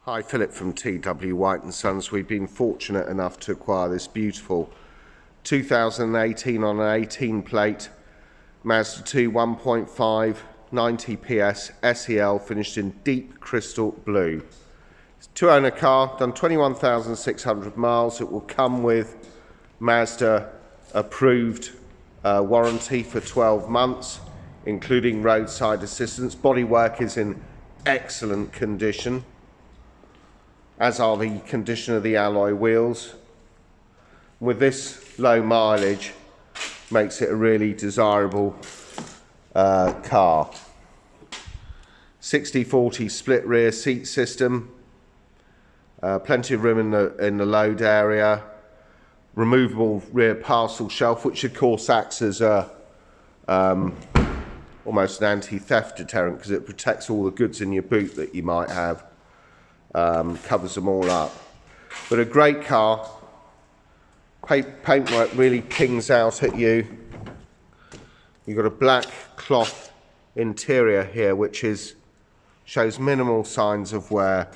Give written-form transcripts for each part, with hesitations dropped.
Hi, Philip from TW White & Sons. We've been fortunate enough to acquire this beautiful 2018 on an 18 plate Mazda 2 1.5 90 PS SEL finished in deep crystal blue. It's a two-owner car, done 21,600 miles. It will come with Mazda approved warranty for 12 months, including roadside assistance. Bodywork is in excellent condition, as are the condition of the alloy wheels. With this low mileage, makes it a really desirable car. 60/40 split rear seat system, plenty of room in the load area, removable rear parcel shelf, which of course acts as a almost an anti-theft deterrent because it protects all the goods in your boot that you might have. Covers them all up. But a great car. Paintwork really pings out at you. You've got a black cloth interior here which shows minimal signs of wear.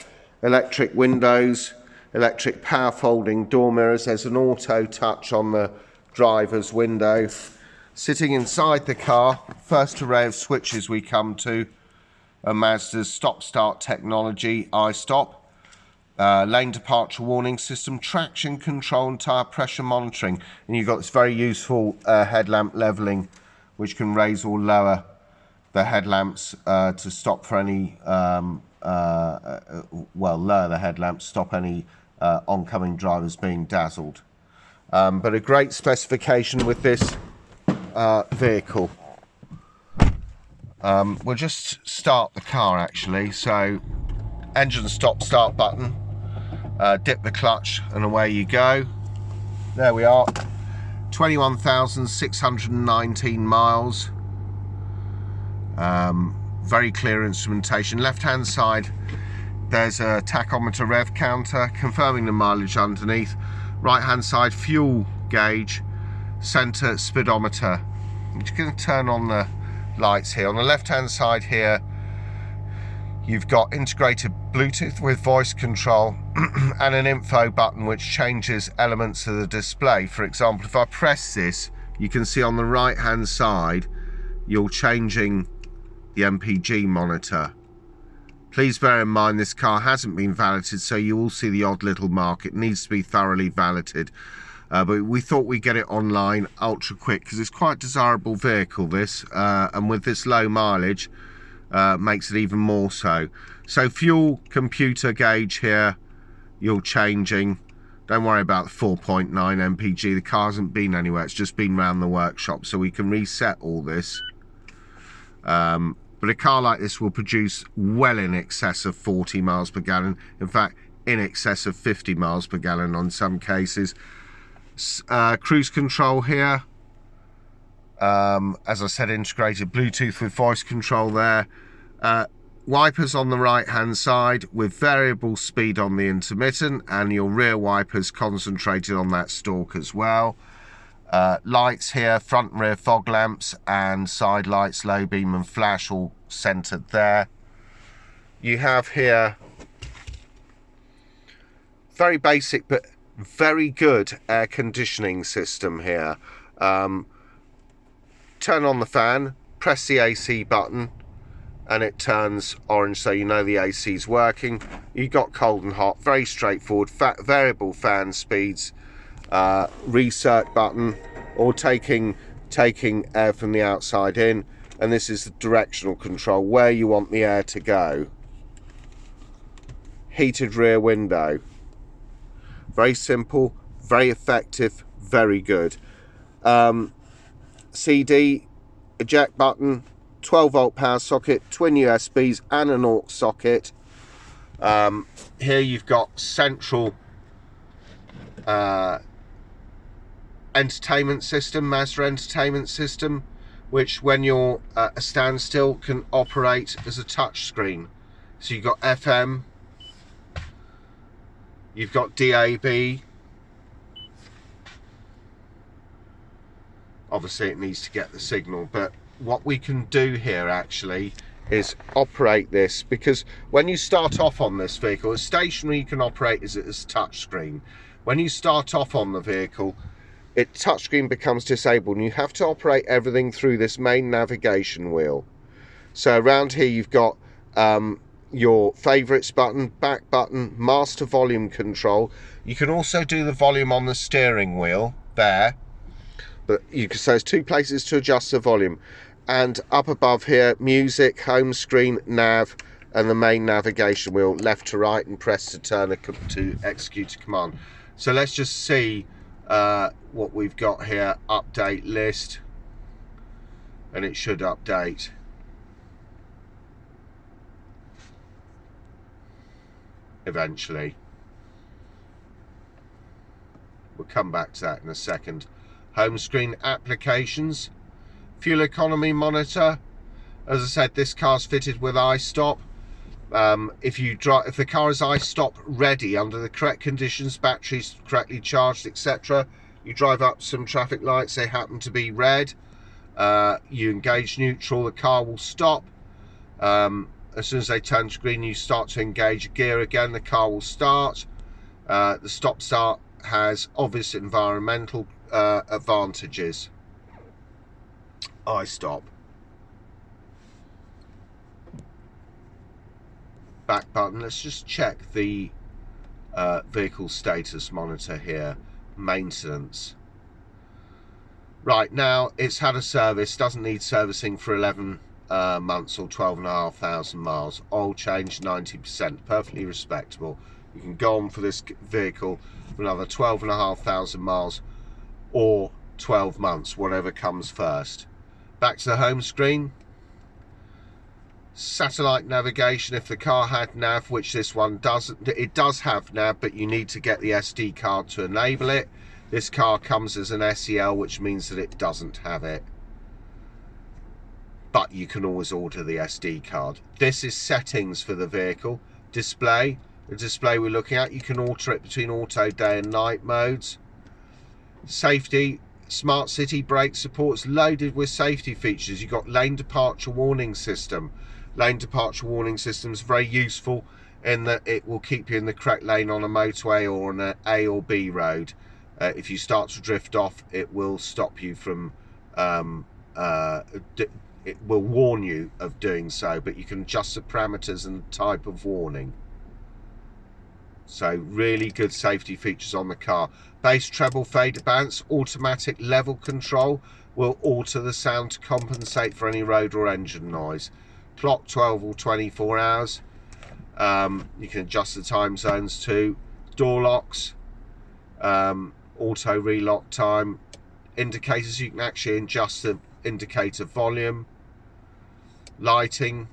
Electric windows, electric power folding door mirrors. There's an auto touch on the driver's window. Sitting inside the car, first array of switches we come to are Mazda's stop-start technology, iStop, lane departure warning system, traction control and tyre pressure monitoring. And you've got this very useful headlamp levelling, which can raise or lower the headlamps to stop for any, lower the headlamps, stop any oncoming drivers being dazzled. But a great specification with this vehicle. We'll just start the car actually. So engine stop start button, dip the clutch and away you go. There we are, 21,619 miles. Very clear instrumentation. Left hand side there's a tachometer rev counter confirming the mileage underneath. Right hand side fuel gauge, center speedometer. I'm just going to turn on the lights here. On the left hand side here you've got integrated Bluetooth with voice control and an info button which changes elements of the display. For example, if I press this, you can see on the right hand side you're changing the MPG monitor. Please bear in mind this car hasn't been valeted, so you will see the odd little mark. It needs to be thoroughly valeted. But we thought we'd get it online ultra quick because it's quite a desirable vehicle this, and with this low mileage makes it even more so. So fuel computer gauge here you're changing. Don't worry about the 4.9 mpg, the car hasn't been anywhere, it's just been round the workshop, so we can reset all this. But a car like this will produce well in excess of 40 miles per gallon, in fact in excess of 50 miles per gallon on some cases. Cruise control here, as I said, integrated Bluetooth with voice control there. Wipers on the right hand side with variable speed on the intermittent, and your rear wipers concentrated on that stalk as well. Lights here, front and rear fog lamps and side lights, low beam and flash, all centered there. You have here very basic but very good air conditioning system here. Turn on the fan, press the AC button and it turns orange, so you know the AC is working. You've got cold and hot, very straightforward. Variable fan speeds, reset button, or taking air from the outside in, and this is the directional control where you want the air to go. Heated rear window. Very simple, very effective, very good. CD, eject button, 12-volt power socket, twin USBs and an aux socket. Here you've got central entertainment system, Mazda entertainment system, which when you're at a standstill can operate as a touch screen. So you've got FM, you've got DAB, obviously it needs to get the signal, but what we can do here actually is operate this, because when you start off on this vehicle, it's stationary, you can operate as touchscreen. When you start off on the vehicle, touchscreen becomes disabled and you have to operate everything through this main navigation wheel. So around here you've got your favourites button, back button, master volume control. You can also do the volume on the steering wheel there, but so there's 2 places to adjust the volume. And up above here, music, home screen, nav, and the main navigation wheel, left to right, and press to turn to execute a command. So let's just see what we've got here. Update list, and it should update. Eventually. We'll come back to that in a second. Home screen applications. Fuel economy monitor. As I said, this car's fitted with iStop. If the car is iStop ready under the correct conditions, batteries correctly charged, etc., you drive up some traffic lights, they happen to be red, you engage neutral, the car will stop. As soon as they turn to green, you start to engage gear again, the car will start. The stop start has obvious environmental advantages. iStop. Back button. Let's just check the vehicle status monitor here. Maintenance. Right, now it's had a service, doesn't need servicing for 11 months or 12,500 miles. Oil change 90%, perfectly respectable. You can go on for this vehicle for another 12,500 miles or 12 months, whatever comes first. Back to the home screen. Satellite navigation if the car had nav, which this one doesn't. It does have nav, but you need to get the SD card to enable it. This car comes as an SEL, which means that it doesn't have it, but you can always order the SD card. This is settings for the vehicle. Display, the display we're looking at, you can alter it between auto, day and night modes. Safety, smart city brake support's loaded with safety features. You've got lane departure warning system. Lane departure warning system is very useful in that it will keep you in the correct lane on a motorway or on an A or B road. If you start to drift off, it will stop you from it will warn you of doing so, but you can adjust the parameters and the type of warning. So really good safety features on the car. Bass treble fader balance, automatic level control will alter the sound to compensate for any road or engine noise. Clock 12 or 24 hours. You can adjust the time zones too. Door locks, auto relock time. Indicators, you can actually adjust the indicator volume. Lighting,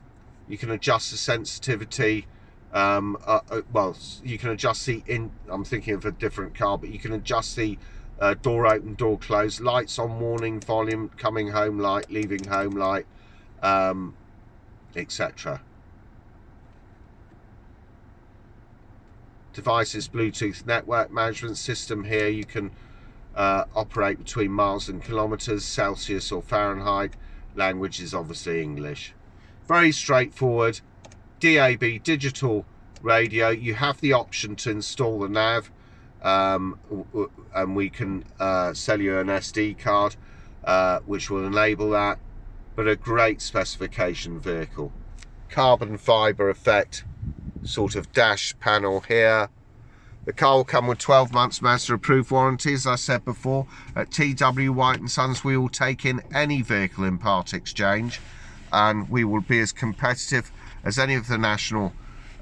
you can adjust the sensitivity. Well, you can adjust the I'm thinking of a different car, but you can adjust the door open, door close, lights on, warning, volume, coming home light, leaving home light, etc. Devices, Bluetooth network management system. Here you can operate between miles and kilometers, Celsius or Fahrenheit. Language is obviously English. Very straightforward. DAB, digital radio. You have the option to install the nav, and we can sell you an SD card which will enable that. But a great specification vehicle. Carbon fibre effect sort of dash panel here. The car will come with 12 months Mazda approved warranty. As I said before, at TW White & Sons we will take in any vehicle in part exchange, and we will be as competitive as any of the national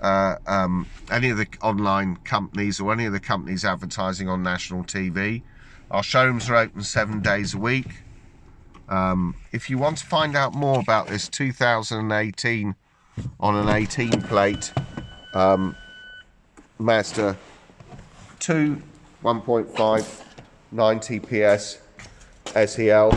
any of the online companies or any of the companies advertising on national TV. Our showrooms are open 7 days a week. If you want to find out more about this 2018 on an 18 plate Mazda 2 1.5 90 PS SEL,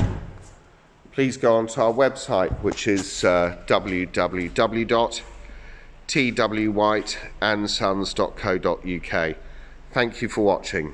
please go onto our website, which is www.twhiteandsons.co.uk. Thank you for watching.